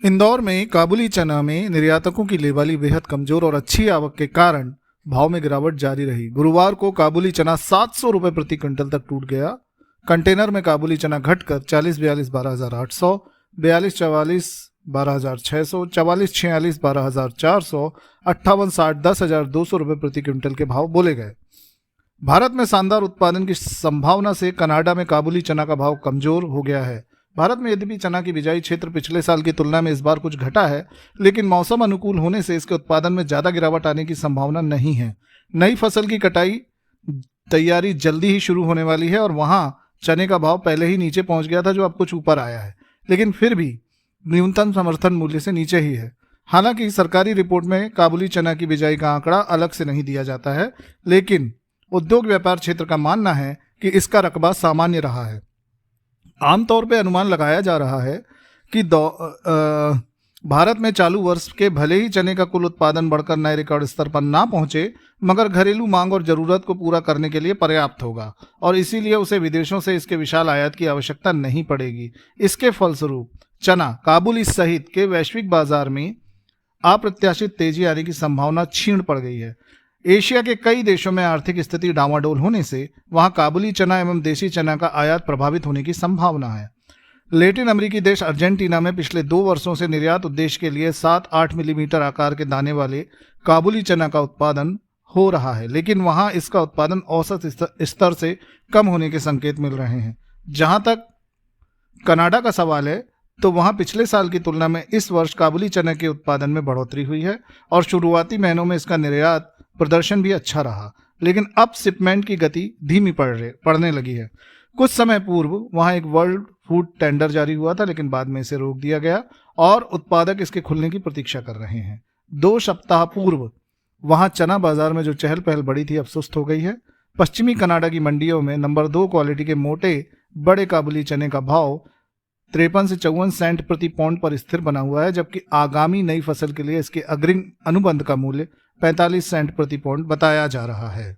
इंदौर में काबुली चना में निर्यातकों की लेवाली बेहद कमजोर और अच्छी आवक के कारण भाव में गिरावट जारी रही। गुरुवार को काबुली चना 700 रुपए प्रति क्विंटल तक टूट गया। कंटेनर में काबुली चना घटकर 40-42 12,800, 42-44 12,600, 44-46 12,400, 58-60 10,200 रुपए प्रति क्विंटल के भाव बोले गए। भारत में शानदार उत्पादन की संभावना से कनाडा में काबुली चना का भाव कमजोर हो गया है। भारत में यद्यपि चना की बिजाई क्षेत्र पिछले साल की तुलना में इस बार कुछ घटा है, लेकिन मौसम अनुकूल होने से इसके उत्पादन में ज्यादा गिरावट आने की संभावना नहीं है। नई फसल की कटाई तैयारी जल्दी ही शुरू होने वाली है और वहां चने का भाव पहले ही नीचे पहुंच गया था, जो अब कुछ ऊपर आया है, लेकिन फिर भी न्यूनतम समर्थन मूल्य से नीचे ही है। हालांकि सरकारी रिपोर्ट में काबुली चना की बिजाई का आंकड़ा अलग से नहीं दिया जाता है, लेकिन उद्योग व्यापार क्षेत्र का मानना है कि इसका रकबा सामान्य रहा है। आमतौर पर अनुमान लगाया जा रहा है कि भारत में चालू वर्ष के भले ही चने का कुल उत्पादन बढ़कर नए रिकॉर्ड स्तर पर ना पहुंचे, मगर घरेलू मांग और जरूरत को पूरा करने के लिए पर्याप्त होगा और इसीलिए उसे विदेशों से इसके विशाल आयात की आवश्यकता नहीं पड़ेगी। इसके फलस्वरूप चना काबुली सहित के वैश्विक बाजार में अप्रत्याशित तेजी आने की संभावना क्षीण पड़ गई है। एशिया के कई देशों में आर्थिक स्थिति डामाडोल होने से वहां काबुली चना एवं देसी चना का आयात प्रभावित होने की संभावना है। लैटिन अमेरिकी देश अर्जेंटीना में पिछले 2 वर्षों से निर्यात उद्देश्य के लिए 7-8 मिलीमीटर आकार के दाने वाले काबुली चना का उत्पादन हो रहा है, लेकिन वहां इसका उत्पादन औसत स्तर से कम होने के संकेत मिल रहे हैं। जहां तक कनाडा का सवाल है, तो वहां पिछले साल की तुलना में इस वर्ष काबुली चना के उत्पादन में बढ़ोतरी हुई है और शुरुआती महीनों में इसका निर्यात प्रदर्शन भी अच्छा रहा, लेकिन अब शिपमेंट की गति धीमी पड़ने लगी है। कुछ समय पूर्व वहां एक वर्ल्ड फूड टेंडर जारी हुआ था, लेकिन बाद में इसे रोक दिया गया और उत्पादक इसके खुलने की प्रतीक्षा कर रहे हैं। 2 सप्ताह पूर्व वहां चना बाजार में जो चहल पहल बढ़ी थी, अब सुस्त हो गई है। पश्चिमी कनाडा की मंडियों में नंबर 2 क्वालिटी के मोटे बड़े काबुली चने का भाव 53 से 54 सेंट प्रति पौंड पर स्थिर बना हुआ है, जबकि आगामी नई फसल के लिए इसके अग्रिम अनुबंध का मूल्य 45 सेंट प्रति पौंड बताया जा रहा है।